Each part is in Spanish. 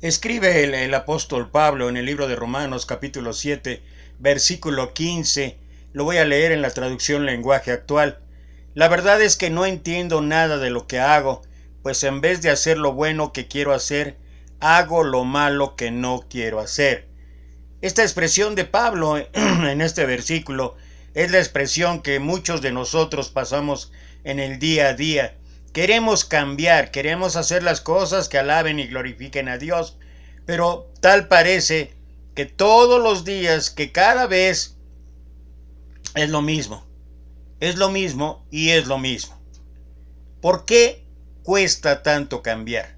Escribe el apóstol Pablo en el libro de Romanos capítulo 7, versículo 15. Lo voy a leer en la traducción lenguaje actual. La verdad es que no entiendo nada de lo que hago, pues en vez de hacer lo bueno que quiero hacer, hago lo malo que no quiero hacer. Esta expresión de Pablo en este versículo es la expresión que muchos de nosotros pasamos en el día a día. Queremos cambiar, queremos hacer las cosas que alaben y glorifiquen a Dios, pero tal parece que todos los días, que cada vez es lo mismo y es lo mismo. ¿Por qué cuesta tanto cambiar?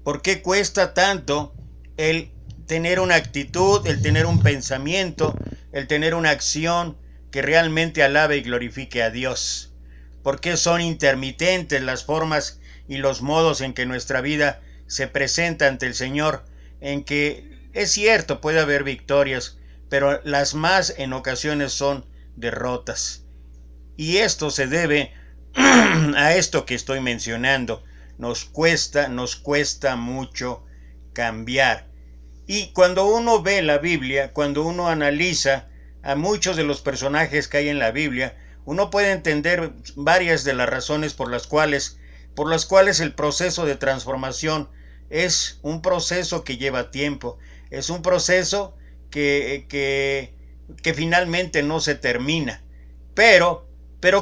¿Por qué cuesta tanto el tener una actitud, el tener un pensamiento, el tener una acción que realmente alabe y glorifique a Dios? ¿Por qué son intermitentes las formas y los modos en que nuestra vida se presenta ante el Señor? En que es cierto, puede haber victorias, pero las más en ocasiones son derrotas. Y esto se debe a esto que estoy mencionando. Nos cuesta mucho cambiar. Y cuando uno ve la Biblia, cuando uno analiza a muchos de los personajes que hay en la Biblia, uno puede entender varias de las razones por las cuales el proceso de transformación es un proceso que lleva tiempo, es un proceso que finalmente no se termina, pero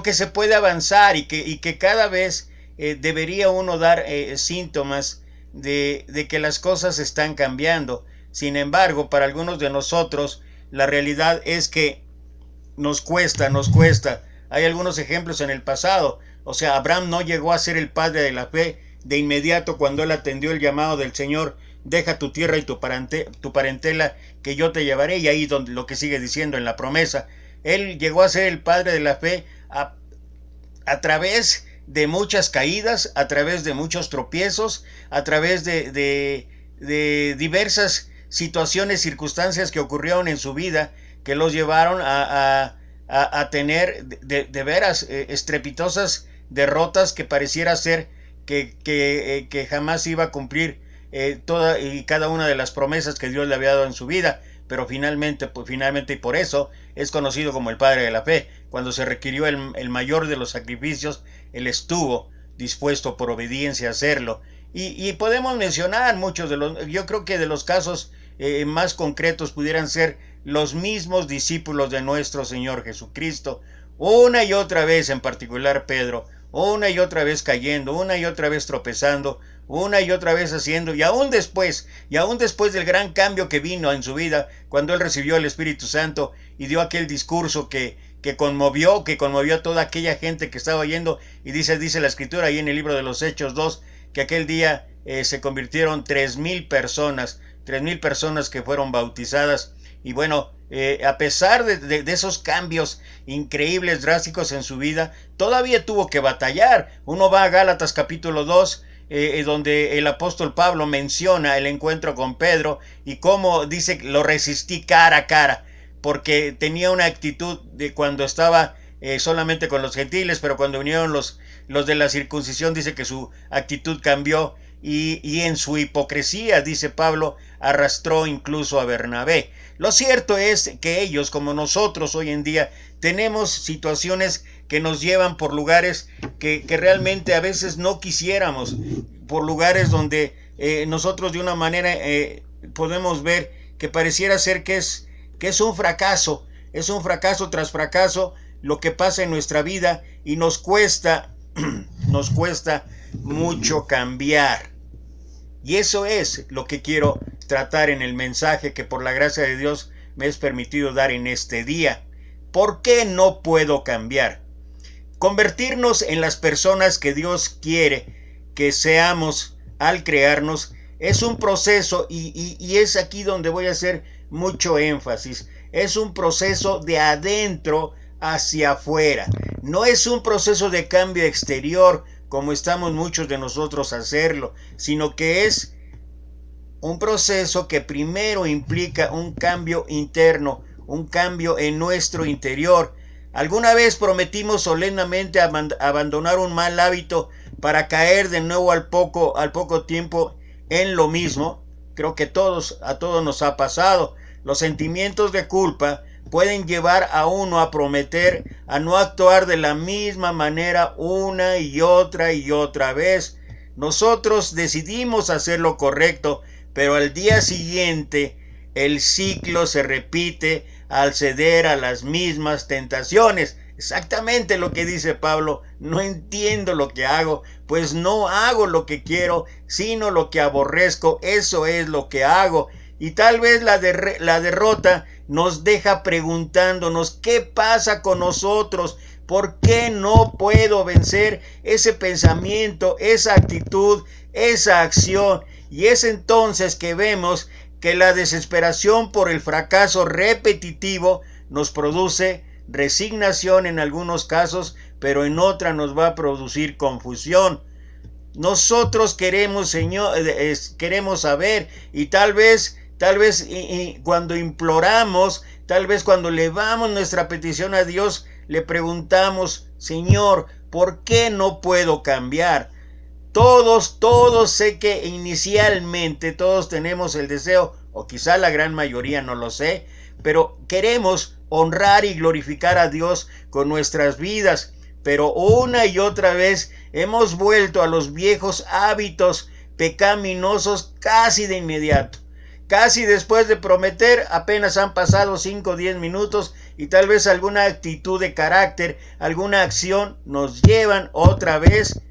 que se puede avanzar y que cada vez debería uno dar síntomas de que las cosas están cambiando. Sin embargo, para algunos de nosotros, la realidad es que nos cuesta. Hay algunos ejemplos en el pasado. O sea, Abraham no llegó a ser el padre de la fe de inmediato cuando él atendió el llamado del Señor. Deja tu tierra y tu parentela, que yo te llevaré. Y ahí donde lo que sigue diciendo en la promesa. Él llegó a ser el padre de la fe a través de muchas caídas, a través de muchos tropiezos, a través de diversas situaciones, circunstancias que ocurrieron en su vida, que los llevaron a tener de veras estrepitosas derrotas que pareciera ser que jamás iba a cumplir toda y cada una de las promesas que Dios le había dado en su vida. Pero finalmente y por eso es conocido como el padre de la fe. Cuando se requirió el mayor de los sacrificios, él estuvo dispuesto por obediencia a hacerlo. Y podemos mencionar muchos de los, yo creo que de los casos más concretos pudieran ser los mismos discípulos de nuestro Señor Jesucristo, una y otra vez, en particular Pedro, una y otra vez cayendo, una y otra vez tropezando, una y otra vez haciendo, y aún después del gran cambio que vino en su vida, cuando él recibió el Espíritu Santo y dio aquel discurso que conmovió a toda aquella gente que estaba oyendo, y dice la Escritura ahí en el libro de los Hechos 2, que aquel día se convirtieron 3,000 personas que fueron bautizadas. Y bueno, a pesar de esos cambios increíbles, drásticos en su vida, todavía tuvo que batallar. Uno va a Gálatas capítulo 2, donde el apóstol Pablo menciona el encuentro con Pedro y cómo dice: lo resistí cara a cara, porque tenía una actitud de cuando estaba solamente con los gentiles, pero cuando vinieron los de la circuncisión, dice que su actitud cambió. Y en su hipocresía, dice Pablo, arrastró incluso a Bernabé. Lo cierto es que ellos, como nosotros hoy en día, tenemos situaciones que nos llevan por lugares que realmente a veces no quisiéramos, por lugares donde nosotros de una manera podemos ver que pareciera ser que es un fracaso tras fracaso lo que pasa en nuestra vida, y nos cuesta mucho cambiar. Y eso es lo que quiero tratar en el mensaje que por la gracia de Dios me es permitido dar en este día. ¿Por qué no puedo cambiar? Convertirnos en las personas que Dios quiere que seamos al crearnos es un proceso, y es aquí donde voy a hacer mucho énfasis. Es un proceso de adentro hacia afuera. No es un proceso de cambio exterior, como estamos muchos de nosotros a hacerlo, sino que es un proceso que primero implica un cambio interno, un cambio en nuestro interior. ¿Alguna vez prometimos solemnemente abandonar un mal hábito para caer de nuevo al poco tiempo en lo mismo? Creo que a todos nos ha pasado. Los sentimientos de culpa pueden llevar a uno a prometer a no actuar de la misma manera una y otra vez. Nosotros decidimos hacer lo correcto, pero al día siguiente el ciclo se repite al ceder a las mismas tentaciones. Exactamente lo que dice Pablo: no entiendo lo que hago, pues no hago lo que quiero, sino lo que aborrezco, eso es lo que hago. Y tal vez la derrota nos deja preguntándonos: ¿qué pasa con nosotros? ¿Por qué no puedo vencer ese pensamiento, esa actitud, esa acción? Y es entonces que vemos que la desesperación por el fracaso repetitivo nos produce resignación en algunos casos, pero en otra nos va a producir confusión. Nosotros queremos, Señor, queremos saber, y tal vez cuando imploramos, tal vez cuando elevamos nuestra petición a Dios, le preguntamos: Señor, ¿por qué no puedo cambiar? Todos sé que inicialmente todos tenemos el deseo, o quizá la gran mayoría, no lo sé, pero queremos honrar y glorificar a Dios con nuestras vidas, pero una y otra vez hemos vuelto a los viejos hábitos pecaminosos casi de inmediato. Casi después de prometer, apenas han pasado 5 o 10 minutos y tal vez alguna actitud de carácter, alguna acción nos llevan otra vez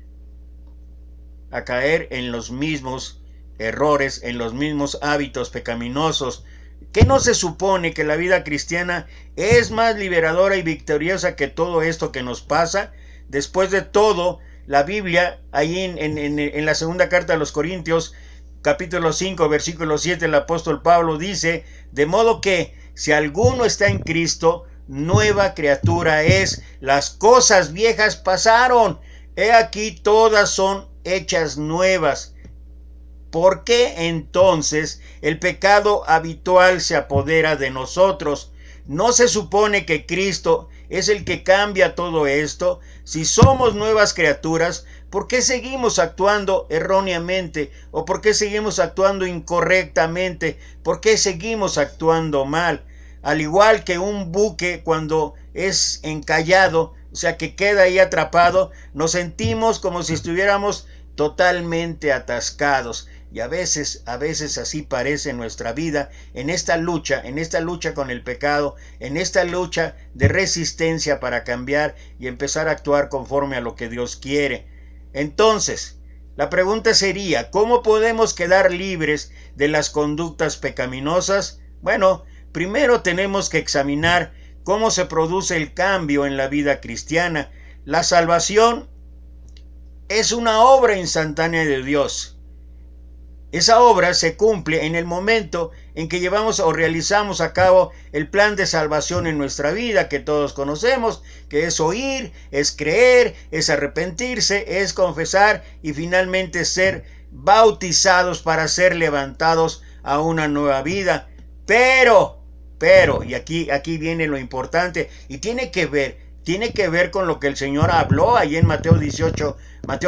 a caer en los mismos errores, en los mismos hábitos pecaminosos. ¿Qué no se supone que la vida cristiana es más liberadora y victoriosa que todo esto que nos pasa? Después de todo, la Biblia, ahí en la segunda carta a los Corintios, capítulo 5, versículo 7, el apóstol Pablo dice: de modo que si alguno está en Cristo, nueva criatura es, las cosas viejas pasaron, he aquí todas son hechas nuevas. ¿Por qué entonces el pecado habitual se apodera de nosotros? ¿No se supone que Cristo es el que cambia todo esto? Si somos nuevas criaturas, ¿por qué seguimos actuando erróneamente? ¿O por qué seguimos actuando incorrectamente? ¿Por qué seguimos actuando mal? Al igual que un buque cuando es encallado, o sea que queda ahí atrapado, nos sentimos como si estuviéramos totalmente atascados. Y a veces así parece nuestra vida en esta lucha con el pecado, en esta lucha de resistencia para cambiar y empezar a actuar conforme a lo que Dios quiere. Entonces, la pregunta sería: ¿cómo podemos quedar libres de las conductas pecaminosas? Bueno, primero tenemos que examinar cómo se produce el cambio en la vida cristiana. La salvación es una obra instantánea de Dios. Esa obra se cumple en el momento en que llevamos o realizamos a cabo el plan de salvación en nuestra vida, que todos conocemos, que es oír, es creer, es arrepentirse, es confesar y finalmente ser bautizados para ser levantados a una nueva vida. Pero, y aquí viene lo importante, y tiene que ver con lo que el Señor habló ahí en Mateo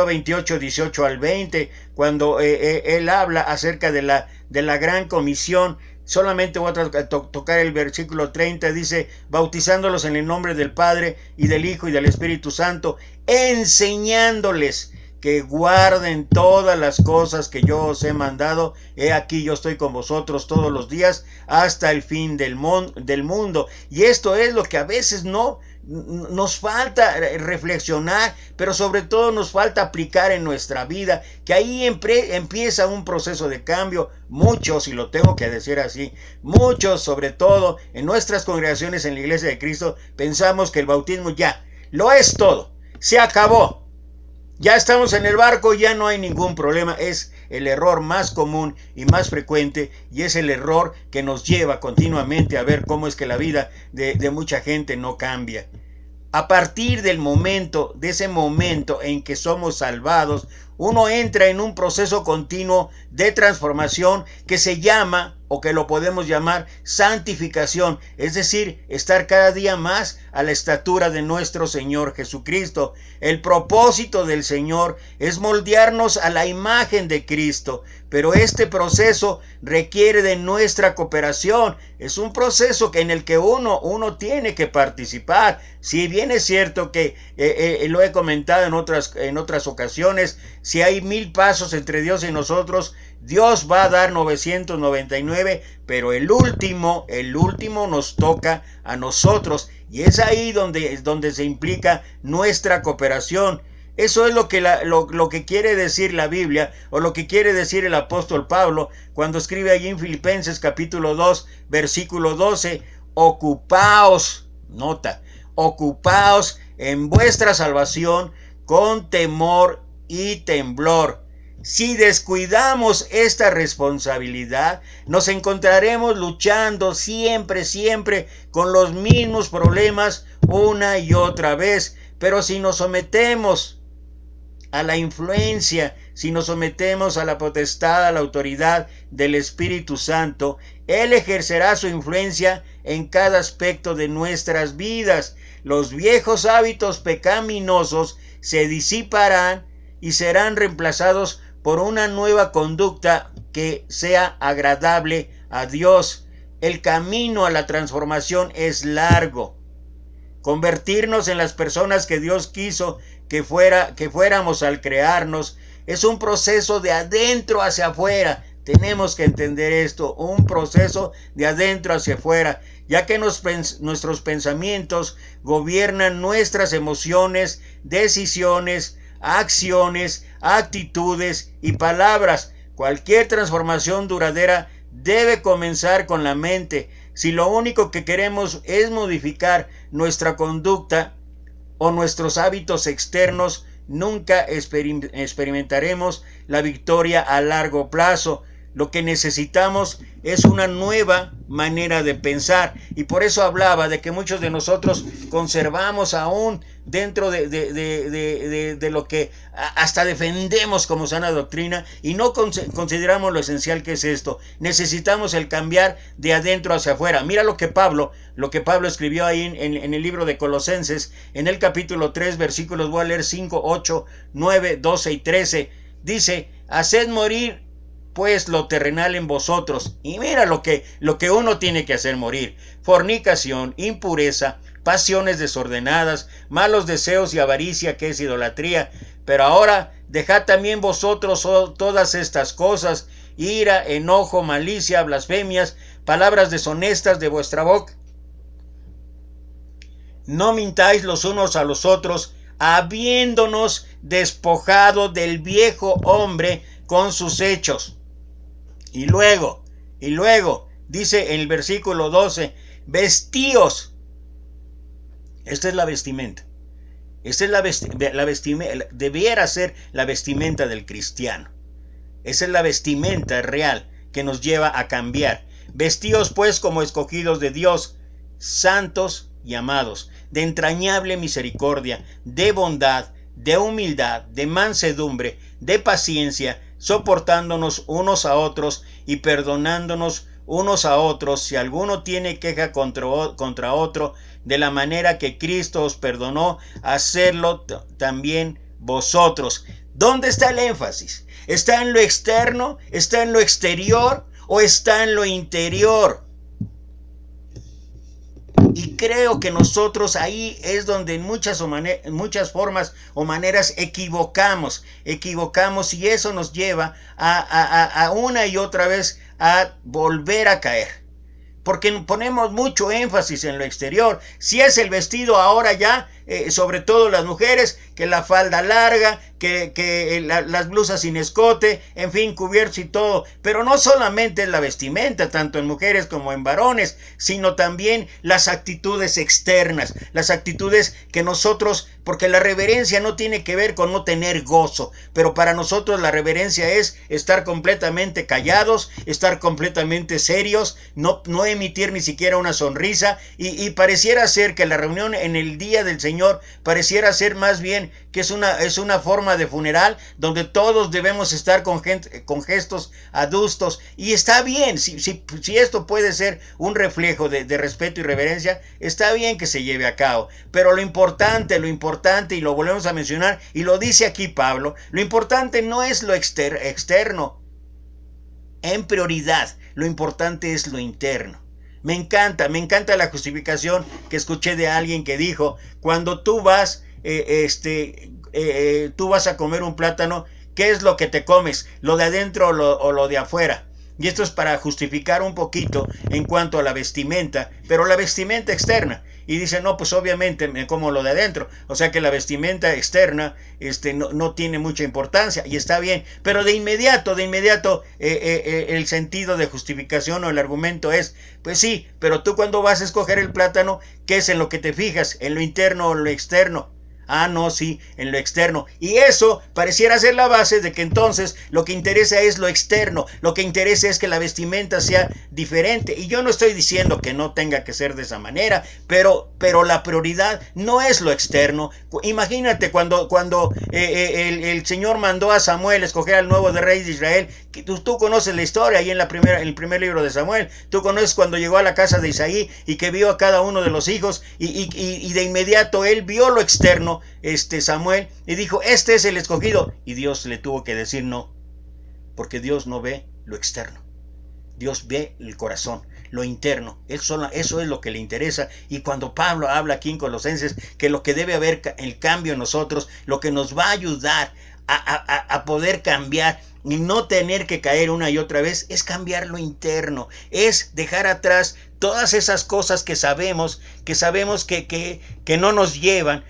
28, 18 al 20, cuando Él habla acerca de la gran comisión. Solamente voy a tocar el versículo 30, dice: bautizándolos en el nombre del Padre y del Hijo y del Espíritu Santo, enseñándoles que guarden todas las cosas que yo os he mandado. He aquí yo estoy con vosotros todos los días hasta el fin del mundo. Y esto es lo que a veces nos falta reflexionar, pero sobre todo nos falta aplicar en nuestra vida, que ahí empieza un proceso de cambio. Muchos, y lo tengo que decir así, muchos, sobre todo en nuestras congregaciones en la Iglesia de Cristo, pensamos que el bautismo ya lo es todo, se acabó. Ya estamos en el barco, ya no hay ningún problema. Es el error más común y más frecuente, y es el error que nos lleva continuamente a ver cómo es que la vida de mucha gente no cambia. A partir de ese momento en que somos salvados, uno entra en un proceso continuo de transformación que se llama o que lo podemos llamar santificación, es decir, estar cada día más a la estatura de nuestro Señor Jesucristo. El propósito del Señor es moldearnos a la imagen de Cristo, pero este proceso requiere de nuestra cooperación. Es un proceso en el que uno tiene que participar. Si bien es cierto que lo he comentado en otras ocasiones, si hay 1000 pasos entre Dios y nosotros, Dios va a dar 999, pero el último nos toca a nosotros, y es ahí donde se implica nuestra cooperación. Eso es lo que quiere decir la Biblia, o lo que quiere decir el apóstol Pablo cuando escribe allí en Filipenses capítulo 2, versículo 12, ocupaos, nota, ocupaos en vuestra salvación con temor y temblor. Si descuidamos esta responsabilidad, nos encontraremos luchando siempre con los mismos problemas una y otra vez. Pero si nos sometemos a la influencia, si nos sometemos a la potestad, a la autoridad del Espíritu Santo, Él ejercerá su influencia en cada aspecto de nuestras vidas. Los viejos hábitos pecaminosos se disiparán y serán reemplazados por una nueva conducta que sea agradable a Dios. El camino a la transformación es largo. Convertirnos en las personas que Dios quiso que fuéramos al crearnos es un proceso de adentro hacia afuera. Tenemos que entender esto, un proceso de adentro hacia afuera, ya que nuestros pensamientos gobiernan nuestras emociones, decisiones, acciones, actitudes y palabras. Cualquier transformación duradera debe comenzar con la mente. Si lo único que queremos es modificar nuestra conducta o nuestros hábitos externos, nunca experimentaremos la victoria a largo plazo. Lo que necesitamos es una nueva manera de pensar, y por eso hablaba de que muchos de nosotros conservamos aún dentro de lo que hasta defendemos como sana doctrina, y no consideramos lo esencial que es esto. Necesitamos el cambiar de adentro hacia afuera. Mira lo que Pablo escribió ahí en el libro de Colosenses, en el capítulo 3, versículos, voy a leer 5, 8, 9, 12 y 13. Dice: haced morir pues lo terrenal en vosotros. Y mira lo que uno tiene que hacer morir: fornicación, impureza, pasiones desordenadas, malos deseos y avaricia, que es idolatría. Pero ahora dejad también vosotros todas estas cosas: ira, enojo, malicia, blasfemias, palabras deshonestas de vuestra boca. No mintáis los unos a los otros, habiéndonos despojado del viejo hombre con sus hechos. Y luego, dice en el versículo 12, vestíos. Esta es la vestimenta. Esta es la vestimenta, debiera ser la vestimenta del cristiano. Esa es la vestimenta real que nos lleva a cambiar. Vestíos pues como escogidos de Dios, santos y amados, de entrañable misericordia, de bondad, de humildad, de mansedumbre, de paciencia, soportándonos unos a otros y perdonándonos unos a otros si alguno tiene queja contra otro, de la manera que Cristo os perdonó, hacerlo también vosotros. ¿Dónde está el énfasis? ¿Está en lo externo? ¿Está en lo exterior? ¿O está en lo interior? Y creo que nosotros ahí es donde en muchas formas o maneras equivocamos, y eso nos lleva a una y otra vez a volver a caer. Porque ponemos mucho énfasis en lo exterior. Si es el vestido ahora ya, sobre todo las mujeres, que la falda larga, que las blusas sin escote, en fin, cubiertos y todo. Pero no solamente es la vestimenta, tanto en mujeres como en varones, sino también las actitudes externas, las actitudes que nosotros, porque la reverencia no tiene que ver con no tener gozo, pero para nosotros la reverencia es estar completamente callados, estar completamente serios, no emitir ni siquiera una sonrisa, y pareciera ser que la reunión en el día del Señor Señor pareciera ser más bien que es una forma de funeral donde todos debemos estar con gestos adustos, y está bien, si esto puede ser un reflejo de respeto y reverencia, está bien que se lleve a cabo, pero lo importante, y lo volvemos a mencionar, y lo dice aquí Pablo, lo importante no es lo externo en prioridad, lo importante es lo interno. Me encanta la justificación que escuché de alguien que dijo, cuando tú vas a comer un plátano, ¿qué es lo que te comes? ¿Lo de adentro o lo de afuera? Y esto es para justificar un poquito en cuanto a la vestimenta, pero la vestimenta externa. Y dice, no, pues obviamente me como lo de adentro. O sea que la vestimenta externa no tiene mucha importancia, y está bien. Pero de inmediato, el sentido de justificación o el argumento es, pues sí, pero tú cuando vas a escoger el plátano, ¿qué es en lo que te fijas? ¿En lo interno o en lo externo? Ah, no, sí, en lo externo. Y eso pareciera ser la base de que entonces lo que interesa es lo externo. Lo que interesa es que la vestimenta sea diferente. Y yo no estoy diciendo que no tenga que ser de esa manera, pero la prioridad no es lo externo. Imagínate cuando el Señor mandó a Samuel escoger al nuevo rey de Israel. Tú conoces la historia ahí en el primer libro de Samuel. Tú conoces cuando llegó a la casa de Isaí y que vio a cada uno de los hijos y de inmediato él vio lo externo, Samuel, y dijo, este es el escogido, y Dios le tuvo que decir no, porque Dios no ve lo externo, Dios ve el corazón, lo interno. Eso es lo que le interesa. Y cuando Pablo habla aquí en Colosenses que lo que debe haber el cambio en nosotros, lo que nos va a ayudar a poder cambiar y no tener que caer una y otra vez, es cambiar lo interno, es dejar atrás todas esas cosas que sabemos que no nos llevan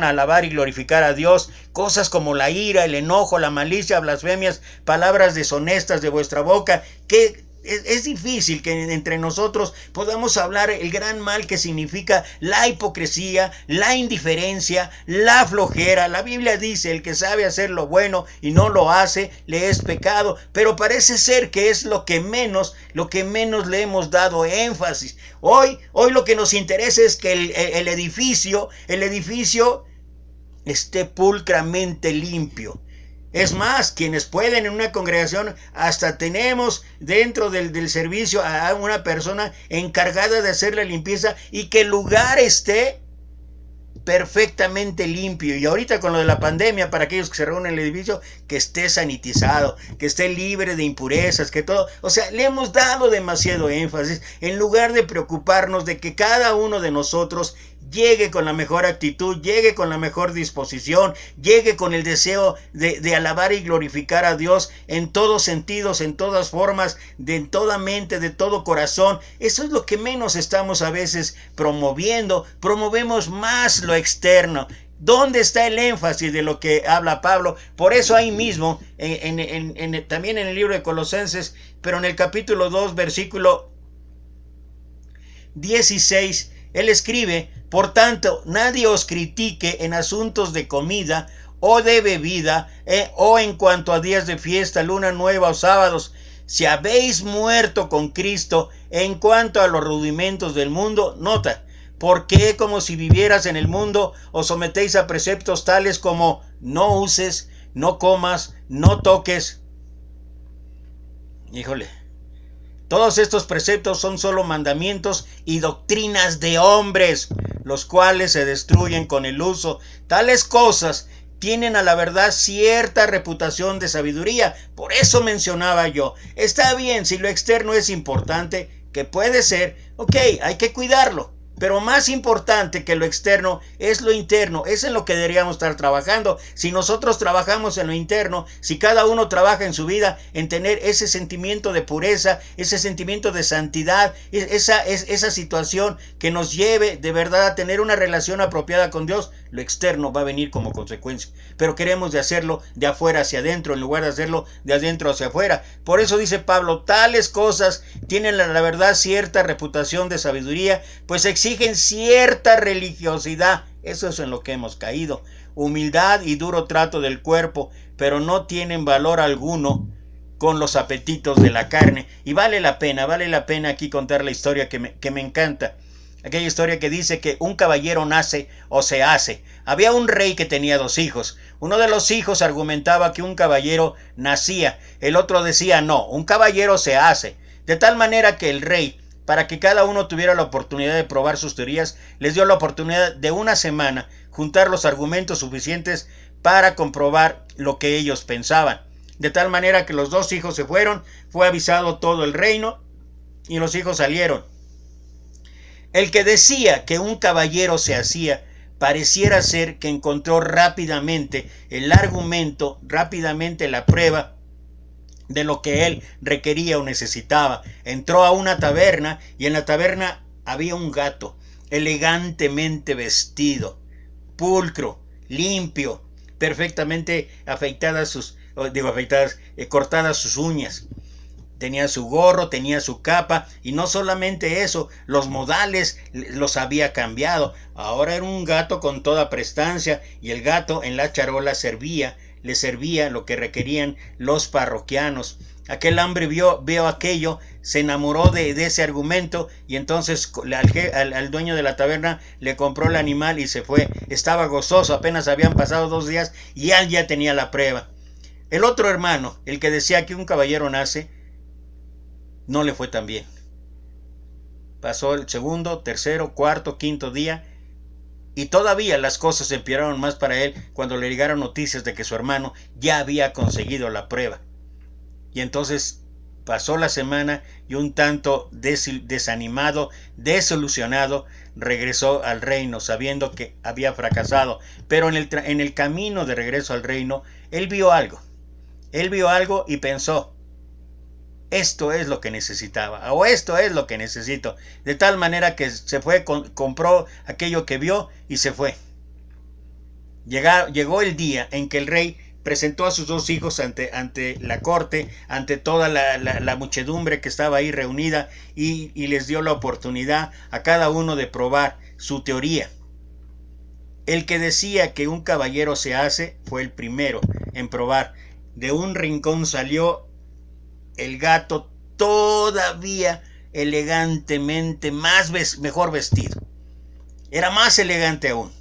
a alabar y glorificar a Dios, cosas como la ira, el enojo, la malicia, blasfemias, palabras deshonestas de vuestra boca, que es difícil que entre nosotros podamos hablar el gran mal que significa la hipocresía, la indiferencia, la flojera. La Biblia dice, el que sabe hacer lo bueno y no lo hace, le es pecado, pero parece ser que es lo que menos le hemos dado énfasis. Hoy lo que nos interesa es que el edificio esté pulcramente limpio. Es más, quienes pueden en una congregación, hasta tenemos dentro del servicio a una persona encargada de hacer la limpieza y que el lugar esté perfectamente limpio. Y ahorita con lo de la pandemia, para aquellos que se reúnen en el edificio, que esté sanitizado, que esté libre de impurezas, que todo. O sea, le hemos dado demasiado énfasis en lugar de preocuparnos de que cada uno de nosotros llegue con la mejor actitud, llegue con la mejor disposición, llegue con el deseo de alabar y glorificar a Dios en todos sentidos, en todas formas, en toda mente, de todo corazón. Eso es lo que menos estamos a veces promoviendo. Promovemos más lo externo. ¿Dónde está el énfasis de lo que habla Pablo? Por eso ahí mismo, también en el libro de Colosenses, pero en el capítulo 2, versículo 16, él escribe: por tanto, nadie os critique en asuntos de comida o de bebida, o en cuanto a días de fiesta, luna nueva o sábados. Si habéis muerto con Cristo en cuanto a los rudimentos del mundo, nota, ¿por qué como si vivieras en el mundo os sometéis a preceptos tales como no uses, no comas, no toques? Híjole. Todos estos preceptos son solo mandamientos y doctrinas de hombres, los cuales se destruyen con el uso. Tales cosas tienen a la verdad cierta reputación de sabiduría. Por eso mencionaba yo, está bien si lo externo es importante, que puede ser, ok, hay que cuidarlo. Pero más importante que lo externo es lo interno, es en lo que deberíamos estar trabajando. Si nosotros trabajamos en lo interno, si cada uno trabaja en su vida en tener ese sentimiento de pureza, ese sentimiento de santidad, esa situación que nos lleve de verdad a tener una relación apropiada con Dios, lo externo va a venir como consecuencia. Pero queremos de hacerlo de afuera hacia adentro en lugar de hacerlo de adentro hacia afuera. Por eso dice Pablo, tales cosas tienen la verdad cierta reputación de sabiduría, pues exigen cierta religiosidad. Eso es en lo que hemos caído. Humildad y duro trato del cuerpo, pero no tienen valor alguno con los apetitos de la carne. Y vale la pena aquí contar la historia que me encanta. Aquella historia que dice que un caballero nace o se hace. Había un rey que tenía 2 hijos. Uno de los hijos argumentaba que un caballero nacía. El otro decía no, un caballero se hace. De tal manera que el rey, para que cada uno tuviera la oportunidad de probar sus teorías, les dio la oportunidad de una semana juntar los argumentos suficientes para comprobar lo que ellos pensaban. De tal manera que los 2 hijos se fueron, fue avisado todo el reino y los hijos salieron. El que decía que un caballero se hacía, pareciera ser que encontró rápidamente el argumento, rápidamente la prueba de lo que él requería o necesitaba. Entró a una taberna y en la taberna había un gato, elegantemente vestido, pulcro, limpio, perfectamente cortadas sus uñas. Tenía su gorro, tenía su capa, y no solamente eso, los modales los había cambiado. Ahora era un gato con toda prestancia, y el gato en la charola le servía lo que requerían los parroquianos. Aquel hombre vio aquello, se enamoró de ese argumento, y entonces al dueño de la taberna le compró el animal y se fue. Estaba gozoso, apenas habían pasado 2 días y él ya tenía la prueba. El otro hermano, el que decía que un caballero nace, no le fue tan bien. Pasó el segundo, tercero, cuarto, quinto día, y todavía las cosas empeoraron más para él cuando le llegaron noticias de que su hermano ya había conseguido la prueba. Y entonces pasó la semana y un tanto desanimado, desilusionado, regresó al reino sabiendo que había fracasado. Pero en el camino de regreso al reino, él vio algo. Él vio algo y pensó: esto es lo que necesitaba, o esto es lo que necesito. De tal manera que se fue, compró aquello que vio y se fue. Llegó el día en que el rey presentó a sus 2 hijos ante la corte, ante toda la muchedumbre que estaba ahí reunida, y les dio la oportunidad a cada uno de probar su teoría. El que decía que un caballero se hace fue el primero en probar. De un rincón salió el gato todavía elegantemente mejor vestido. Era más elegante aún,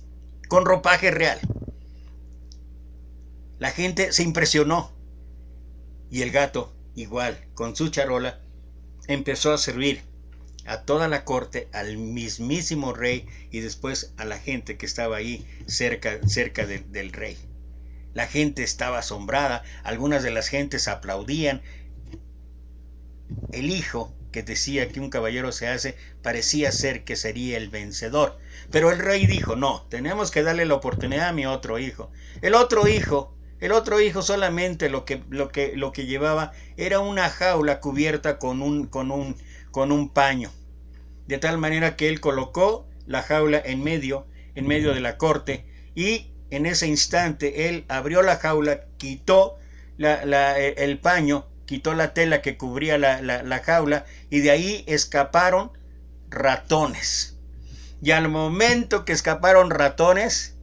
con ropaje real. La gente se impresionó y el gato, igual, con su charola, empezó a servir a toda la corte, al mismísimo rey y después a la gente que estaba ahí cerca del rey. La gente estaba asombrada, algunas de las gentes aplaudían. El hijo que decía que un caballero se hace parecía ser que sería el vencedor, pero el rey dijo: no, tenemos que darle la oportunidad a mi otro hijo. El otro hijo solamente lo que llevaba era una jaula cubierta con un paño, de tal manera que él colocó la jaula en medio de la corte, y en ese instante él abrió la jaula, quitó el paño, quitó la tela que cubría la jaula, y de ahí escaparon ratones. Y al momento que escaparon ratones,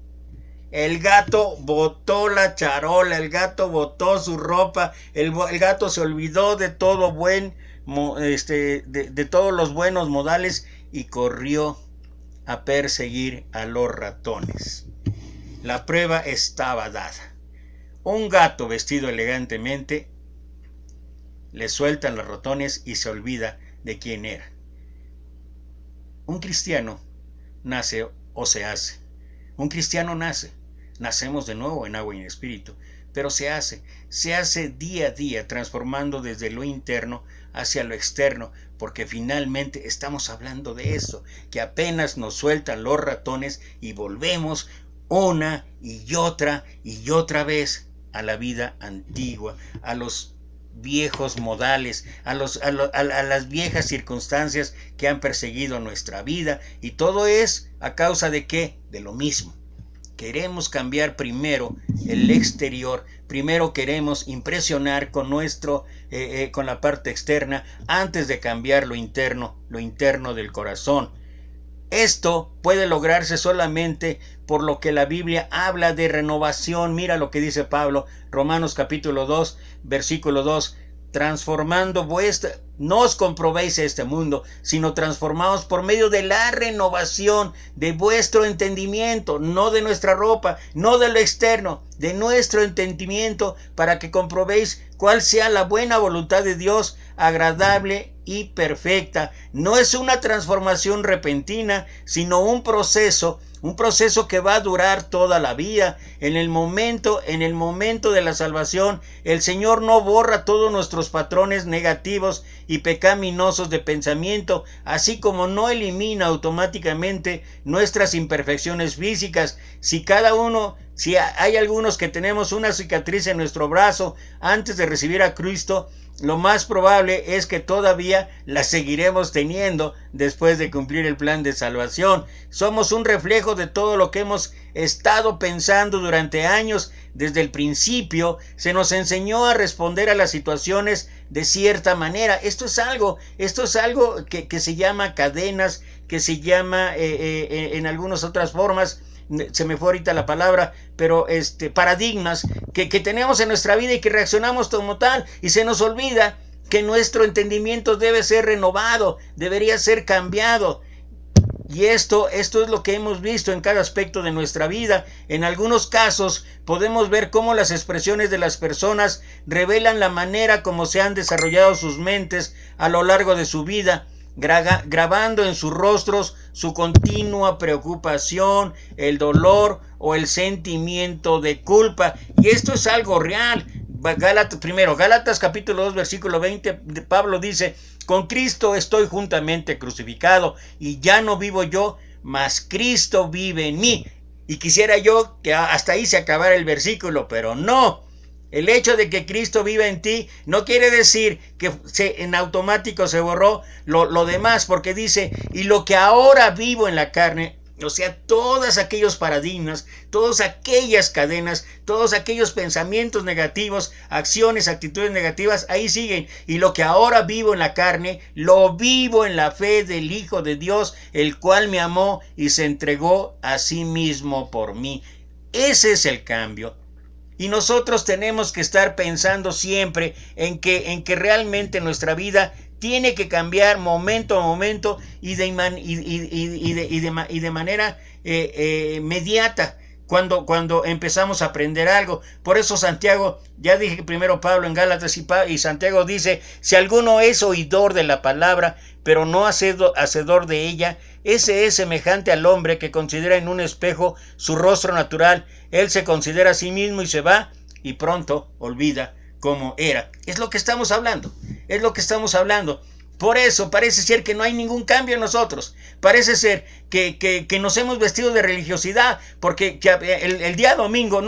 el gato botó la charola, el gato botó su ropa, el gato se olvidó de todo de todos los buenos modales y corrió a perseguir a los ratones. La prueba estaba dada. Un gato vestido elegantemente le sueltan los ratones y se olvida de quién era. Un cristiano nace o se hace. Un cristiano nace. Nacemos de nuevo en agua y en espíritu, pero se hace día a día, transformando desde lo interno hacia lo externo, porque finalmente estamos hablando de eso, que apenas nos sueltan los ratones y volvemos una y otra vez a la vida antigua, a los viejos modales, a las viejas circunstancias que han perseguido nuestra vida, y todo es a causa de ¿qué? De lo mismo. Queremos cambiar primero el exterior, primero queremos impresionar con la parte externa antes de cambiar lo interno del corazón. Esto puede lograrse solamente por lo que la Biblia habla de renovación. Mira lo que dice Pablo, Romanos capítulo 2, versículo 2. transformando no os comprobéis este mundo, sino transformaos por medio de la renovación de vuestro entendimiento, no de nuestra ropa, no de lo externo, de nuestro entendimiento, para que comprobéis cuál sea la buena voluntad de Dios, agradable y perfecta. No es una transformación repentina, sino un proceso que va a durar toda la vida. En el momento de la salvación, el Señor no borra todos nuestros patrones negativos y pecaminosos de pensamiento, así como no elimina automáticamente nuestras imperfecciones físicas. Si hay algunos que tenemos una cicatriz en nuestro brazo antes de recibir a Cristo, lo más probable es que todavía la seguiremos teniendo después de cumplir el plan de salvación. Somos un reflejo de todo lo que hemos estado pensando durante años. Desde el principio se nos enseñó a responder a las situaciones de cierta manera. Esto es algo que se llama cadenas, que se llama en algunas otras formas, se me fue ahorita la palabra, pero paradigmas que tenemos en nuestra vida y que reaccionamos como tal, y se nos olvida que nuestro entendimiento debe ser renovado, debería ser cambiado. Y esto es lo que hemos visto en cada aspecto de nuestra vida. En algunos casos podemos ver cómo las expresiones de las personas revelan la manera como se han desarrollado sus mentes a lo largo de su vida, grabando en sus rostros su continua preocupación, el dolor o el sentimiento de culpa. Y esto es algo real. Gálatas capítulo 2 versículo 20, Pablo dice: con Cristo estoy juntamente crucificado, y ya no vivo yo, mas Cristo vive en mí. Y quisiera yo que hasta ahí se acabara el versículo, pero no. El hecho de que Cristo viva en ti no quiere decir que en automático se borró lo demás, porque dice: y lo que ahora vivo en la carne, o sea, todos aquellos paradigmas, todas aquellas cadenas, todos aquellos pensamientos negativos, acciones, actitudes negativas, ahí siguen. Y lo que ahora vivo en la carne, lo vivo en la fe del Hijo de Dios, el cual me amó y se entregó a sí mismo por mí. Ese es el cambio. Y nosotros tenemos que estar pensando siempre en que realmente nuestra vida tiene que cambiar momento a momento y de manera inmediata cuando empezamos a aprender algo. Por eso Santiago, ya dije que primero Pablo en Gálatas y Santiago dice: si alguno es oidor de la palabra, pero no hacedor de ella, ese es semejante al hombre que considera en un espejo su rostro natural. Él se considera a sí mismo y se va, y pronto olvida cómo era. Es lo que estamos hablando. Por eso parece ser que no hay ningún cambio en nosotros. Parece ser que nos hemos vestido de religiosidad, porque el día domingo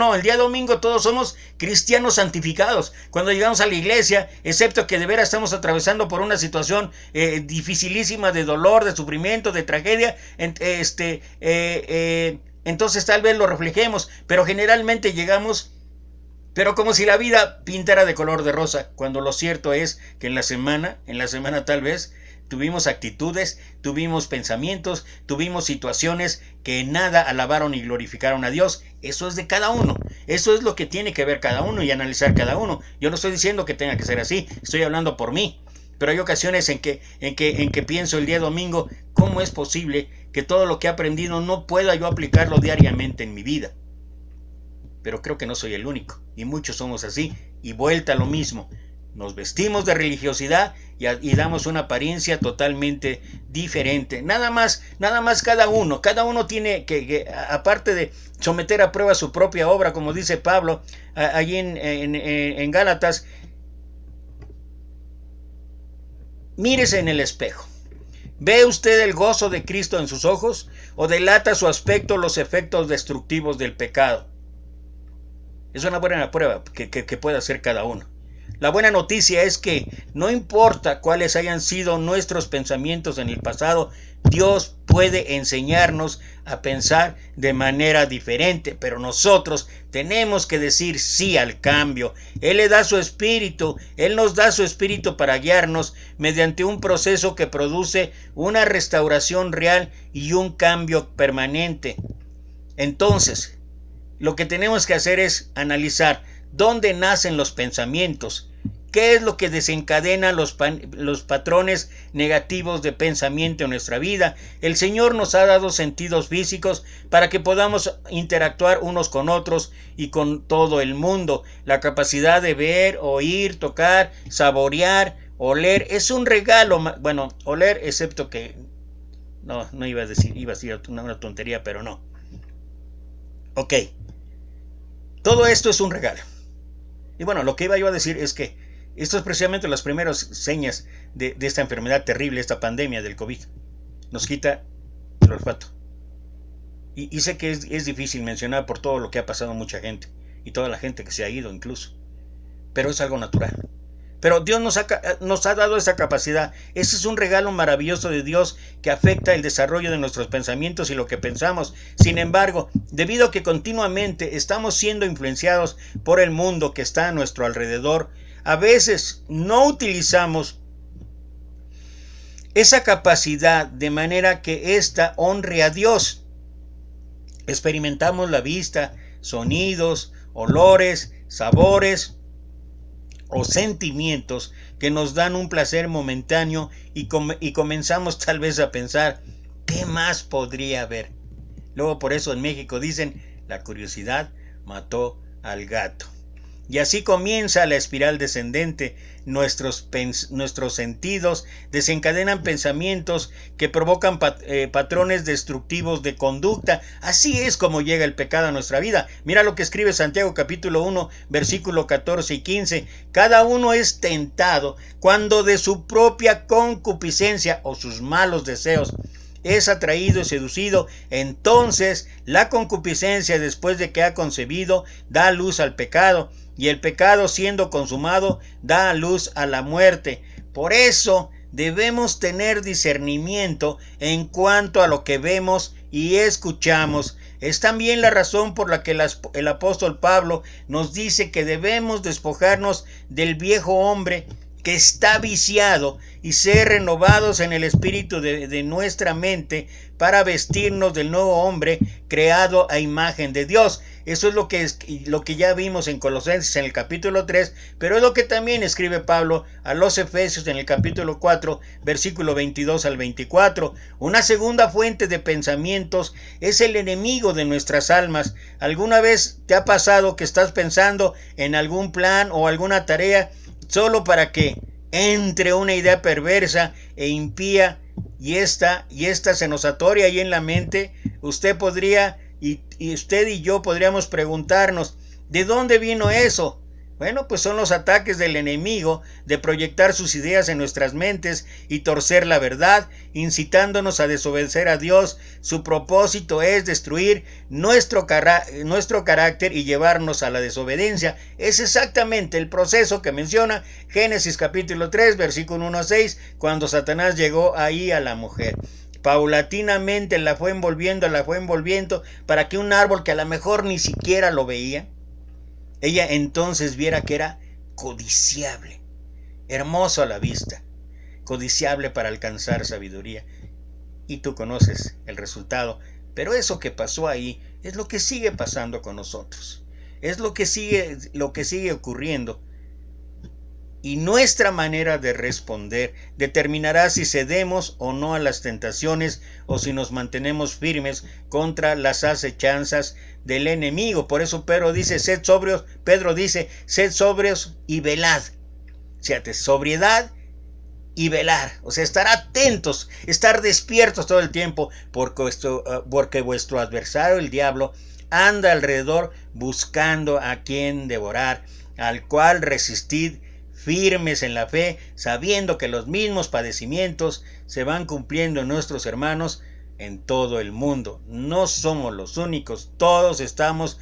todos somos cristianos santificados. Cuando llegamos a la iglesia, excepto que de veras estamos atravesando por una situación dificilísima de dolor, de sufrimiento, de tragedia, entonces tal vez lo reflejemos, pero generalmente llegamos como si la vida pintara de color de rosa, cuando lo cierto es que en la semana tal vez tuvimos actitudes, tuvimos pensamientos, tuvimos situaciones que en nada alabaron y glorificaron a Dios. Eso es de cada uno, eso es lo que tiene que ver cada uno y analizar cada uno. Yo no estoy diciendo que tenga que ser así, estoy hablando por mí. Pero hay ocasiones en que pienso el día domingo: ¿cómo es posible que todo lo que he aprendido no pueda yo aplicarlo diariamente en mi vida? Pero creo que no soy el único, y muchos somos así. Y vuelta a lo mismo, nos vestimos de religiosidad y damos una apariencia totalmente diferente. Nada más cada uno tiene que, aparte de someter a prueba su propia obra, como dice Pablo allí en Gálatas, mírese en el espejo. ¿Ve usted el gozo de Cristo en sus ojos, o delata su aspecto los efectos destructivos del pecado? Es una buena prueba que puede hacer cada uno. La buena noticia es que no importa cuáles hayan sido nuestros pensamientos en el pasado, Dios puede enseñarnos a pensar de manera diferente, pero nosotros tenemos que decir sí al cambio. Él le da su espíritu, Él nos da su espíritu para guiarnos mediante un proceso que produce una restauración real y un cambio permanente. Entonces, lo que tenemos que hacer es analizar dónde nacen los pensamientos, ¿Qué es lo que desencadena los patrones negativos de pensamiento en nuestra vida? El Señor nos ha dado sentidos físicos para que podamos interactuar unos con otros y con todo el mundo. La capacidad de ver, oír, tocar, saborear, oler, es un regalo. Bueno, oler, excepto que... No iba a decir una tontería, pero no. Ok. Todo esto es un regalo. Y bueno, lo que iba yo a decir es que esto es precisamente las primeras señas de esta enfermedad terrible, esta pandemia del COVID. Nos quita el olfato. Y sé que es difícil mencionar por todo lo que ha pasado mucha gente. Y toda la gente que se ha ido incluso. Pero es algo natural. Pero Dios nos ha dado esa capacidad. Ese es un regalo maravilloso de Dios que afecta el desarrollo de nuestros pensamientos y lo que pensamos. Sin embargo, debido a que continuamente estamos siendo influenciados por el mundo que está a nuestro alrededor, a veces no utilizamos esa capacidad de manera que ésta honre a Dios. Experimentamos la vista, sonidos, olores, sabores o sentimientos que nos dan un placer momentáneo y comenzamos tal vez a pensar, ¿qué más podría haber? Luego por eso en México dicen, la curiosidad mató al gato. Y así comienza la espiral descendente. Nuestros sentidos desencadenan pensamientos que provocan patrones destructivos de conducta. Así es como llega el pecado a nuestra vida. Mira lo que escribe Santiago capítulo 1, versículo 14 y 15. Cada uno es tentado cuando de su propia concupiscencia o sus malos deseos es atraído y seducido. Entonces la concupiscencia, después de que ha concebido, da luz al pecado, y el pecado, siendo consumado, da luz a la muerte. Por eso debemos tener discernimiento en cuanto a lo que vemos y escuchamos. Es también la razón por la que el apóstol Pablo nos dice que debemos despojarnos del viejo hombre que está viciado y ser renovados en el espíritu de nuestra mente para vestirnos del nuevo hombre creado a imagen de Dios. Eso es lo que ya vimos en Colosenses en el capítulo 3, pero es lo que también escribe Pablo a los Efesios en el capítulo 4, versículo 22 al 24. Una segunda fuente de pensamientos es el enemigo de nuestras almas. ¿Alguna vez te ha pasado que estás pensando en algún plan o alguna tarea solo para que entre una idea perversa e impía y esta se nos atoria ahí en la mente? Usted podría y usted y yo podríamos preguntarnos, ¿de dónde vino eso? Bueno, pues son los ataques del enemigo de proyectar sus ideas en nuestras mentes y torcer la verdad, incitándonos a desobedecer a Dios. Su propósito es destruir nuestro carácter y llevarnos a la desobediencia. Es exactamente el proceso que menciona Génesis capítulo 3, versículo 1 a 6, cuando Satanás llegó ahí a la mujer. Paulatinamente la fue envolviendo para que un árbol que a lo mejor ni siquiera lo veía, ella entonces viera que era codiciable, hermoso a la vista, codiciable para alcanzar sabiduría. Y tú conoces el resultado, pero eso que pasó ahí es lo que sigue pasando con nosotros, es lo que sigue ocurriendo. Y nuestra manera de responder determinará si cedemos o no a las tentaciones o si nos mantenemos firmes contra las acechanzas del enemigo. Por eso Pedro dice, sed sobrios y velad. Fíjate, sobriedad y velar. O sea, estar atentos, estar despiertos todo el tiempo, porque vuestro adversario, el diablo, anda alrededor buscando a quien devorar, al cual resistid firmes en la fe, sabiendo que los mismos padecimientos se van cumpliendo en nuestros hermanos en todo el mundo. No somos los únicos, todos estamos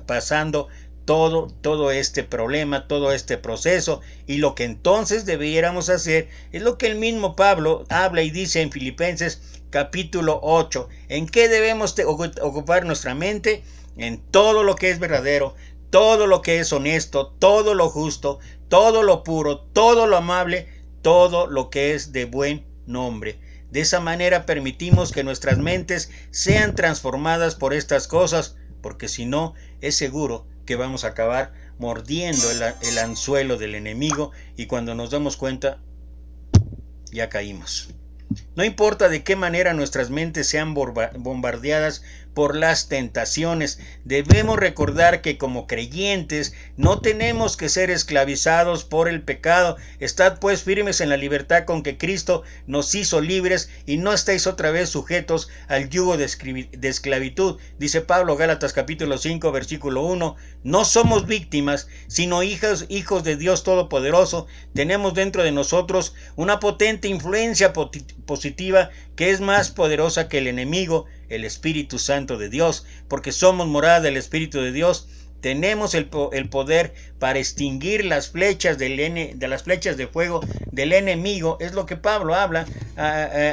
pasando todo este problema, todo este proceso, y lo que entonces debiéramos hacer es lo que el mismo Pablo habla y dice en Filipenses capítulo 8. ¿En qué debemos ocupar nuestra mente? En todo lo que es verdadero, todo lo que es honesto, todo lo justo, todo lo puro, todo lo amable, todo lo que es de buen nombre. De esa manera permitimos que nuestras mentes sean transformadas por estas cosas, porque si no, es seguro que vamos a acabar mordiendo el anzuelo del enemigo, y cuando nos damos cuenta, ya caímos. No importa de qué manera nuestras mentes sean bombardeadas por las tentaciones, debemos recordar que como creyentes no tenemos que ser esclavizados por el pecado. Estad pues firmes en la libertad con que Cristo nos hizo libres, y no estéis otra vez sujetos al yugo de esclavitud. Dice Pablo, Gálatas capítulo 5, versículo 1. No somos víctimas, sino hijos de Dios Todopoderoso. Tenemos dentro de nosotros una potente influencia positiva que es más poderosa que el enemigo, el Espíritu Santo de Dios, porque somos morada del Espíritu de Dios. Tenemos el poder para extinguir las flechas de las flechas de fuego del enemigo. Es lo que Pablo habla,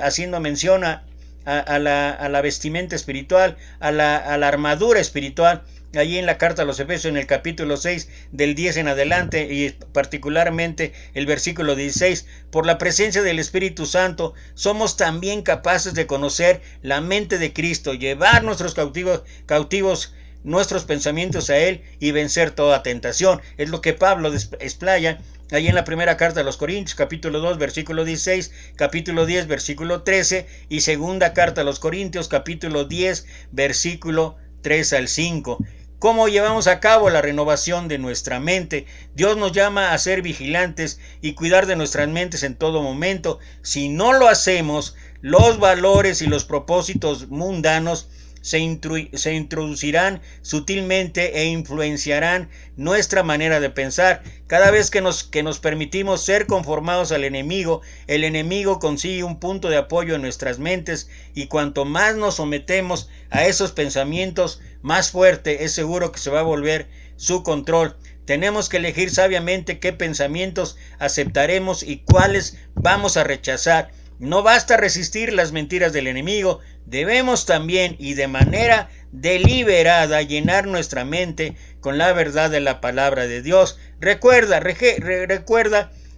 haciendo mención a la vestimenta espiritual, a la armadura espiritual. Allí en la carta a los Efesios, en el capítulo 6, del 10 en adelante, y particularmente el versículo 16, por la presencia del Espíritu Santo, somos también capaces de conocer la mente de Cristo, llevar nuestros cautivos nuestros pensamientos a Él y vencer toda tentación. Es lo que Pablo explaya ahí en la primera carta a los Corintios, capítulo 2, versículo 16, capítulo 10, versículo 13, y segunda carta a los Corintios, capítulo 10, versículo 3 al 5. ¿Cómo llevamos a cabo la renovación de nuestra mente? Dios nos llama a ser vigilantes y cuidar de nuestras mentes en todo momento. Si no lo hacemos, los valores y los propósitos mundanos se introducirán sutilmente e influenciarán nuestra manera de pensar. Cada vez que nos permitimos ser conformados al enemigo, el enemigo consigue un punto de apoyo en nuestras mentes, y cuanto más nos sometemos a esos pensamientos, más fuerte es seguro que se va a volver su control. Tenemos que elegir sabiamente qué pensamientos aceptaremos y cuáles vamos a rechazar. No basta resistir las mentiras del enemigo, debemos también y de manera deliberada llenar nuestra mente con la verdad de la palabra de Dios. Recuerda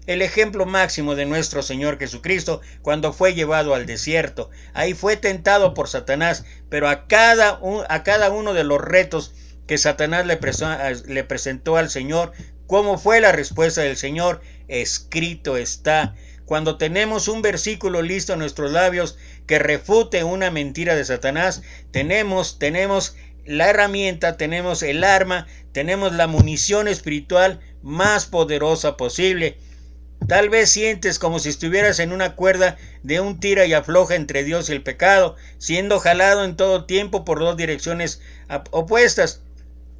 el ejemplo máximo de nuestro Señor Jesucristo cuando fue llevado al desierto. Ahí fue tentado por Satanás, pero a cada uno de los retos que Satanás le presentó al Señor, ¿cómo fue la respuesta del Señor? Escrito está. Cuando tenemos un versículo listo en nuestros labios que refute una mentira de Satanás, tenemos la herramienta, tenemos el arma, tenemos la munición espiritual más poderosa posible. Tal vez sientes como si estuvieras en una cuerda de un tira y afloja entre Dios y el pecado, siendo jalado en todo tiempo por dos direcciones opuestas.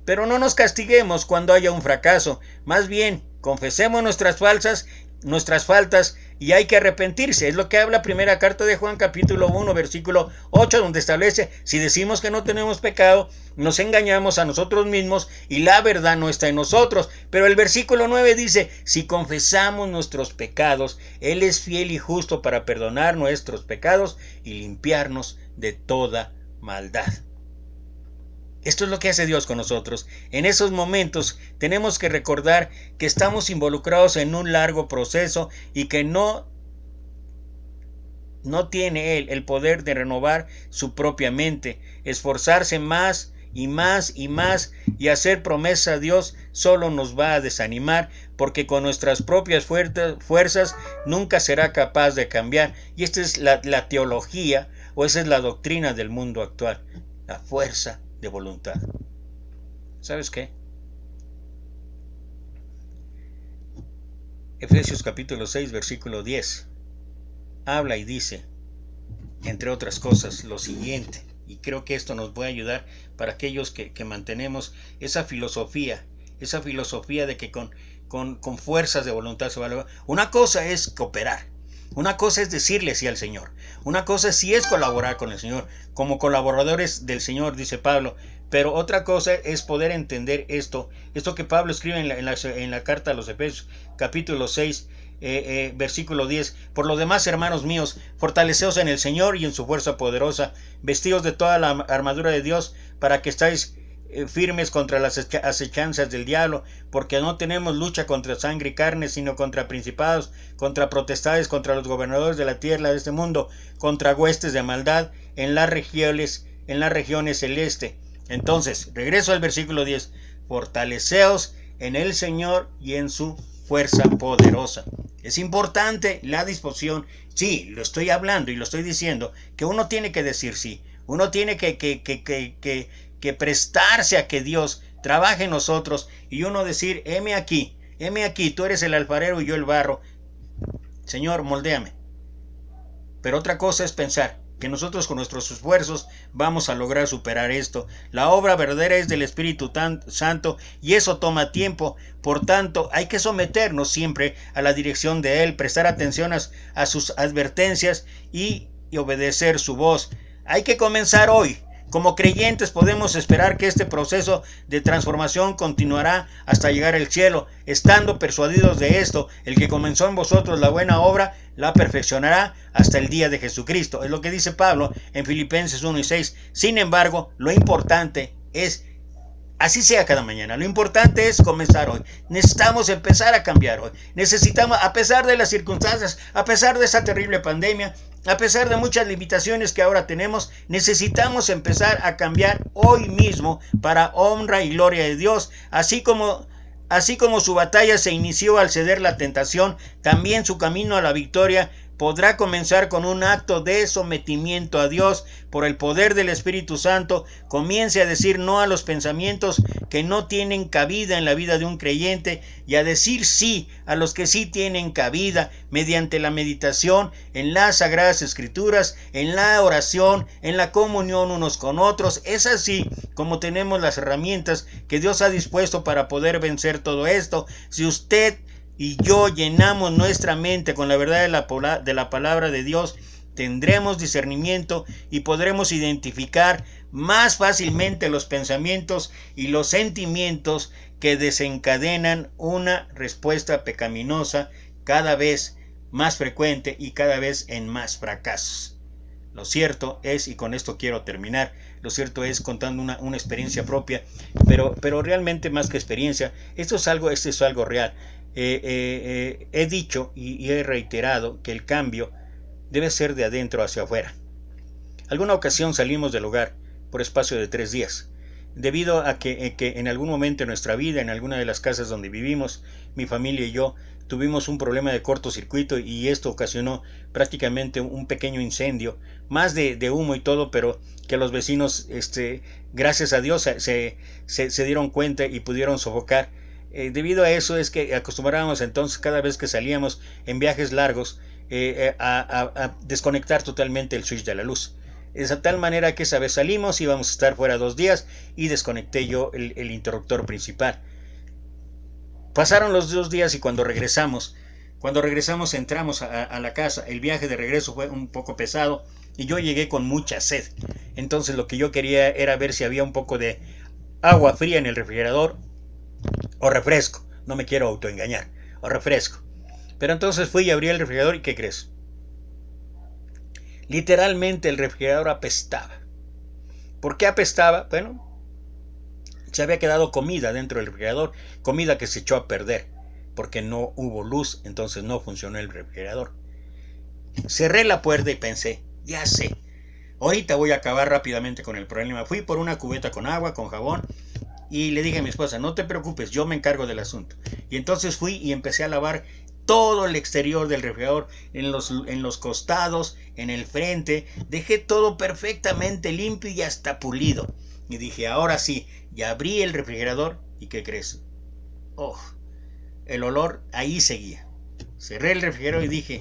Pero no nos castiguemos cuando haya un fracaso, más bien confesemos nuestras faltas, y hay que arrepentirse. Es lo que habla primera carta de Juan capítulo 1 versículo 8, donde establece: si decimos que no tenemos pecado, nos engañamos a nosotros mismos y la verdad no está en nosotros. Pero el versículo 9 dice: si confesamos nuestros pecados, Él es fiel y justo para perdonar nuestros pecados y limpiarnos de toda maldad. Esto es lo que hace Dios con nosotros. En esos momentos tenemos que recordar que estamos involucrados en un largo proceso y que no tiene Él el poder de renovar su propia mente. Esforzarse más y más y más y hacer promesa a Dios solo nos va a desanimar, porque con nuestras propias fuerzas nunca será capaz de cambiar. Y esta es la teología, o esa es la doctrina del mundo actual: la fuerza de voluntad. ¿Sabes qué? Efesios capítulo 6 versículo 10 habla y dice, entre otras cosas, lo siguiente, y creo que esto nos puede ayudar para aquellos que mantenemos esa filosofía de que con fuerzas de voluntad se va a lograr. Una cosa es cooperar, una cosa es decirle sí al Señor, una cosa sí es colaborar con el Señor, como colaboradores del Señor, dice Pablo, pero otra cosa es poder entender esto que Pablo escribe en la carta a los Efesios, capítulo 6, versículo 10. Por lo demás, hermanos míos, fortaleceos en el Señor y en su fuerza poderosa, vestidos de toda la armadura de Dios, para que estáis firmes contra las acechanzas del diablo, porque no tenemos lucha contra sangre y carne, sino contra principados, contra potestades, contra los gobernadores de la tierra de este mundo, contra huestes de maldad en las regiones celestes. Entonces, regreso al versículo 10. Fortaleceos en el Señor y en su fuerza poderosa. Es importante la disposición. Sí, lo estoy hablando y lo estoy diciendo, que uno tiene que decir sí. Uno tiene que prestarse a que Dios trabaje en nosotros y uno decir, heme aquí, tú eres el alfarero y yo el barro. Señor, moldéame. Pero otra cosa es pensar que nosotros con nuestros esfuerzos vamos a lograr superar esto. La obra verdadera es del Espíritu Santo y eso toma tiempo. Por tanto, hay que someternos siempre a la dirección de Él, prestar atención a sus advertencias y obedecer su voz. Hay que comenzar hoy. Como creyentes podemos esperar que este proceso de transformación continuará hasta llegar al cielo, estando persuadidos de esto. El que comenzó en vosotros la buena obra, la perfeccionará hasta el día de Jesucristo. Es lo que dice Pablo en Filipenses 1:6. Sin embargo, lo importante es, así sea cada mañana, lo importante es comenzar hoy. Necesitamos empezar a cambiar hoy. Necesitamos, a pesar de las circunstancias, a pesar de esta terrible pandemia, a pesar de muchas limitaciones que ahora tenemos, necesitamos empezar a cambiar hoy mismo para honra y gloria de Dios. Así como su batalla se inició al ceder la tentación, también su camino a la victoria podrá comenzar con un acto de sometimiento a Dios. Por el poder del Espíritu Santo, comience a decir no a los pensamientos que no tienen cabida en la vida de un creyente y a decir sí a los que sí tienen cabida mediante la meditación en las Sagradas Escrituras, en la oración, en la comunión unos con otros. Es así como tenemos las herramientas que Dios ha dispuesto para poder vencer todo esto. Si usted y yo llenamos nuestra mente con la verdad de la palabra de Dios, tendremos discernimiento y podremos identificar más fácilmente los pensamientos y los sentimientos que desencadenan una respuesta pecaminosa cada vez más frecuente y cada vez en más fracasos. Lo cierto es, y con esto quiero terminar, lo cierto es contando una experiencia propia, pero realmente más que experiencia, esto es algo real. He dicho y he reiterado que el cambio debe ser de adentro hacia afuera. Alguna ocasión salimos del hogar por espacio de 3 días, debido a que en algún momento de nuestra vida, en alguna de las casas donde vivimos, mi familia y yo tuvimos un problema de cortocircuito y esto ocasionó prácticamente un pequeño incendio, más de humo y todo, pero que los vecinos, gracias a Dios, se dieron cuenta y pudieron sofocar. Debido a eso es que acostumbrábamos entonces cada vez que salíamos en viajes largos a desconectar totalmente el switch de la luz. Es de tal manera que esa vez salimos, íbamos a estar fuera 2 días y desconecté yo el interruptor principal. Pasaron los 2 días y cuando regresamos entramos a la casa. El viaje de regreso fue un poco pesado y yo llegué con mucha sed. Entonces lo que yo quería era ver si había un poco de agua fría en el refrigerador o refresco. No me quiero autoengañar. O refresco. Pero entonces fui y abrí el refrigerador y ¿qué crees? Literalmente el refrigerador apestaba. ¿Por qué apestaba? Bueno, se había quedado comida dentro del refrigerador, comida que se echó a perder, porque no hubo luz, entonces no funcionó el refrigerador. Cerré la puerta y pensé, ya sé, ahorita voy a acabar rápidamente con el problema. Fui por una cubeta con agua, con jabón, y le dije a mi esposa, no te preocupes, yo me encargo del asunto. Y entonces fui y empecé a lavar todo el exterior del refrigerador, en los costados, en el frente. Dejé todo perfectamente limpio y hasta pulido. Y dije, ahora sí, ya abrí el refrigerador y ¿qué crees? Oh, el olor ahí seguía. Cerré el refrigerador y dije,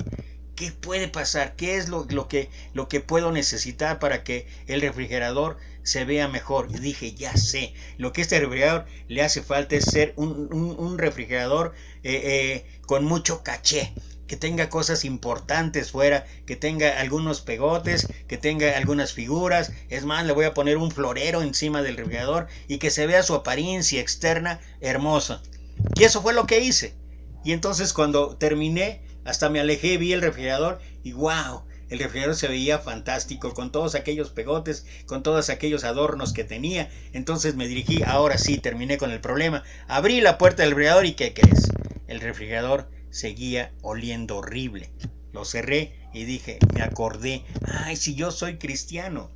¿qué puede pasar? ¿Qué es lo que puedo necesitar para que el refrigerador se vea mejor? Y dije, ya sé, lo que este refrigerador le hace falta es ser un refrigerador con mucho caché, que tenga cosas importantes fuera, que tenga algunos pegotes, que tenga algunas figuras. Es más, le voy a poner un florero encima del refrigerador y que se vea su apariencia externa hermosa. Y eso fue lo que hice. Y entonces cuando terminé, hasta me alejé, vi el refrigerador y wow, el refrigerador se veía fantástico, con todos aquellos pegotes, con todos aquellos adornos que tenía. Entonces me dirigí, ahora sí, terminé con el problema. Abrí la puerta del refrigerador y ¿qué crees? El refrigerador seguía oliendo horrible. Lo cerré y dije, me acordé, ay, si yo soy cristiano.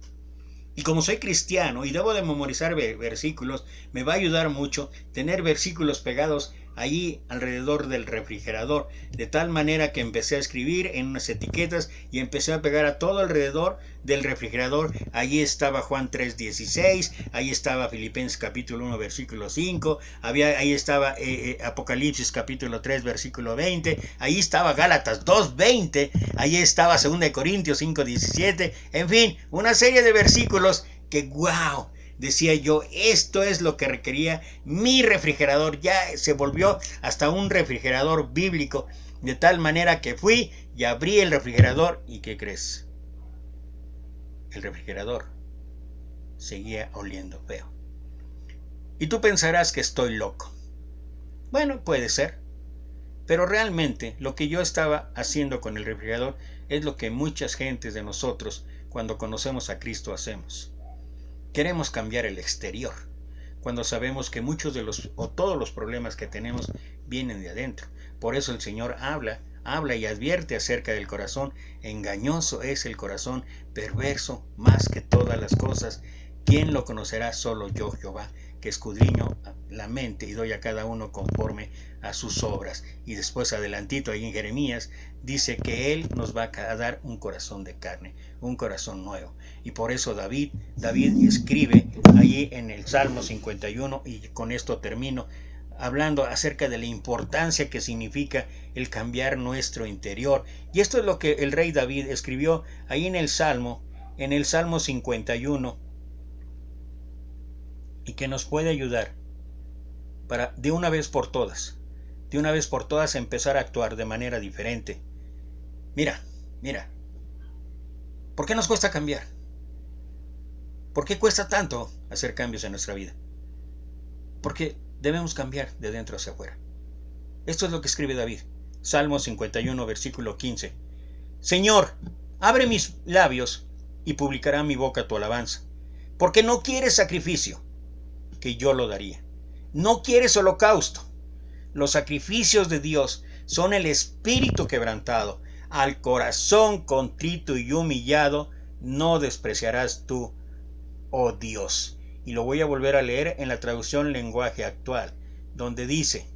Y como soy cristiano y debo de memorizar versículos, me va a ayudar mucho tener versículos pegados allí alrededor del refrigerador, de tal manera que empecé a escribir en unas etiquetas y empecé a pegar a todo alrededor del refrigerador. Allí estaba Juan 3:16, ahí estaba Filipenses capítulo 1 versículo 5, ahí estaba Apocalipsis capítulo 3 versículo 20, ahí estaba Gálatas 2:20, ahí estaba 2 Corintios 5:17, en fin, una serie de versículos que wow, decía yo, esto es lo que requería mi refrigerador. Ya se volvió hasta un refrigerador bíblico, de tal manera que fui y abrí el refrigerador. ¿Y qué crees? El refrigerador seguía oliendo feo. Y tú pensarás que estoy loco. Bueno, puede ser. Pero realmente lo que yo estaba haciendo con el refrigerador es lo que muchas gentes de nosotros, cuando conocemos a Cristo, hacemos. Queremos cambiar el exterior, cuando sabemos que muchos de los o todos los problemas que tenemos vienen de adentro. Por eso el Señor habla y advierte acerca del corazón. Engañoso es el corazón, perverso más que todas las cosas. ¿Quién lo conocerá? Solo yo, Jehová, que escudriño la mente y doy a cada uno conforme a sus obras. Y después adelantito ahí en Jeremías dice que Él nos va a dar un corazón de carne, un corazón nuevo. Y por eso David escribe allí en el Salmo 51, y con esto termino, hablando acerca de la importancia que significa el cambiar nuestro interior. Y esto es lo que el rey David escribió ahí en el Salmo 51, y que nos puede ayudar para de una vez por todas empezar a actuar de manera diferente. Mira, ¿por qué nos cuesta cambiar? ¿Por qué cuesta tanto hacer cambios en nuestra vida? Porque debemos cambiar de dentro hacia afuera. Esto es lo que escribe David, Salmo 51, versículo 15. Señor, abre mis labios y publicará mi boca tu alabanza, porque no quieres sacrificio, que yo lo daría. No quieres holocausto. Los sacrificios de Dios son el espíritu quebrantado. Al corazón contrito y humillado no despreciarás tú, oh Dios. Y lo voy a volver a leer en la traducción lenguaje actual, donde dice: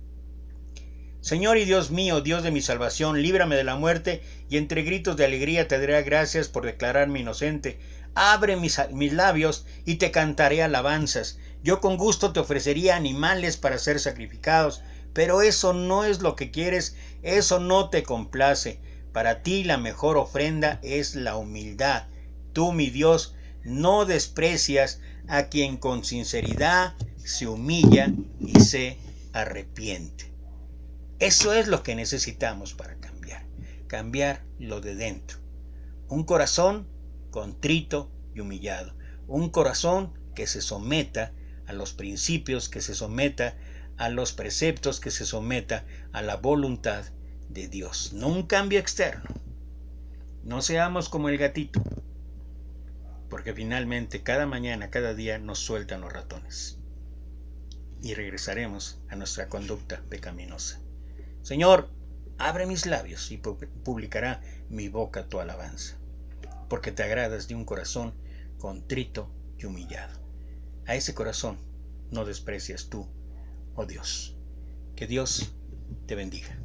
Señor y Dios mío, Dios de mi salvación, líbrame de la muerte, y entre gritos de alegría te daré gracias por declararme inocente. Abre mis labios y te cantaré alabanzas. Yo con gusto te ofrecería animales para ser sacrificados, pero eso no es lo que quieres, eso no te complace. Para ti la mejor ofrenda es la humildad. Tú, mi Dios, no desprecias a quien con sinceridad se humilla y se arrepiente. Eso es lo que necesitamos para cambiar lo de dentro. Un corazón contrito y humillado, un corazón que se someta a los principios, que se someta a los preceptos, que se someta a la voluntad de Dios. No un cambio externo. No seamos como el gatito, porque finalmente cada mañana, cada día nos sueltan los ratones y regresaremos a nuestra conducta pecaminosa. Señor, abre mis labios y publicará mi boca tu alabanza, porque te agradas de un corazón contrito y humillado. A ese corazón no desprecias tú, oh Dios. Que Dios te bendiga.